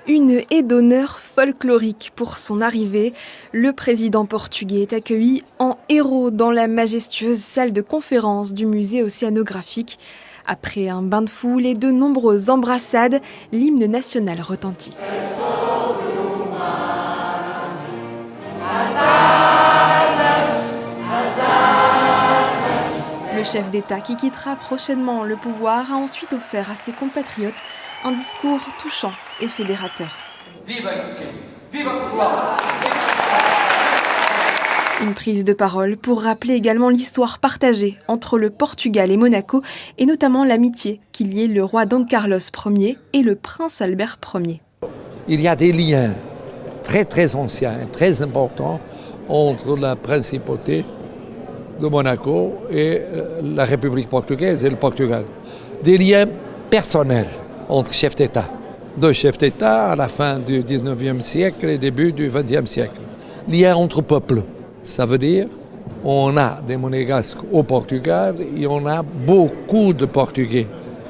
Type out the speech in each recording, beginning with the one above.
Une haie d'honneur folklorique pour son arrivée. Le président portugais est accueilli en héros dans la majestueuse salle de conférence du musée océanographique. Après un bain de foule et de nombreuses embrassades, l'hymne national retentit. Le chef d'État, qui quittera prochainement le pouvoir, a ensuite offert à ses compatriotes un discours touchant et fédérateur. Viva UK! Viva Portugal! Une prise de parole pour rappeler également l'histoire partagée entre le Portugal et Monaco, et notamment l'amitié qui liait le roi Dom Carlos Ier et le prince Albert Ier. Il y a des liens très anciens, très importants entre la principauté de Monaco et la République portugaise et le Portugal. Des liens personnels entre chefs d'État. Deux chefs d'État à la fin du 19e siècle et début du 20e siècle. Liens entre peuples. Ça veut dire on a des monégasques au Portugal et on a beaucoup de Portugais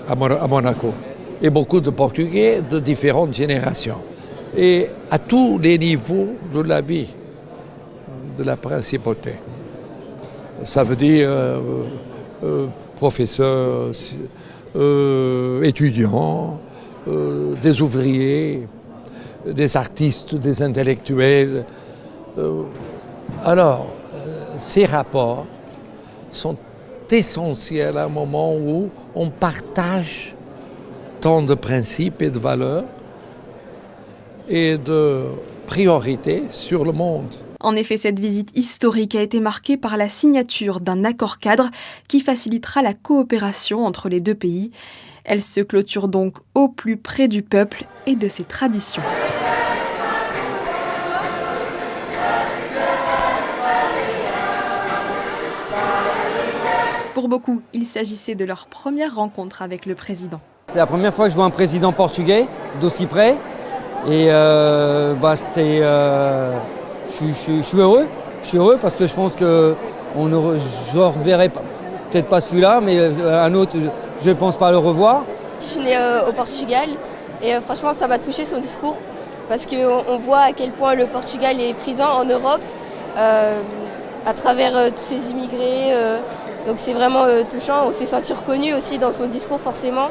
à Monaco. Et beaucoup de Portugais de différentes générations. Et à tous les niveaux de la vie de la principauté. Ça veut dire professeurs, étudiants, des ouvriers, des artistes, des intellectuels. Alors, ces rapports sont essentiels à un moment où on partage tant de principes et de valeurs et de priorités sur le monde. En effet, cette visite historique a été marquée par la signature d'un accord-cadre qui facilitera la coopération entre les deux pays. Elle se clôture donc au plus près du peuple et de ses traditions. Pour beaucoup, il s'agissait de leur première rencontre avec le président. C'est la première fois que je vois un président portugais d'aussi près. Et je suis heureux. Je suis heureux parce que je pense que je ne reverrai peut-être pas celui-là, mais un autre, je ne pense pas le revoir. Je suis née au Portugal et franchement, ça m'a touché son discours parce qu'on voit à quel point le Portugal est présent en Europe à travers tous ces immigrés. Donc c'est vraiment touchant. On s'est senti reconnu aussi dans son discours forcément.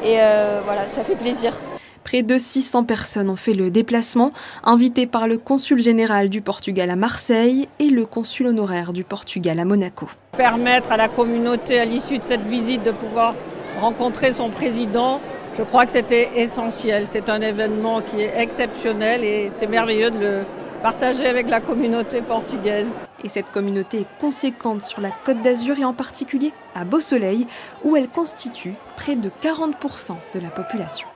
Et voilà, ça fait plaisir. Près de 600 personnes ont fait le déplacement, invitées par le consul général du Portugal à Marseille et le consul honoraire du Portugal à Monaco. Permettre à la communauté, à l'issue de cette visite, de pouvoir rencontrer son président, je crois que c'était essentiel. C'est un événement qui est exceptionnel et c'est merveilleux de le partager avec la communauté portugaise. Et cette communauté est conséquente sur la Côte d'Azur et en particulier à Beau Soleil, où elle constitue près de 40% de la population.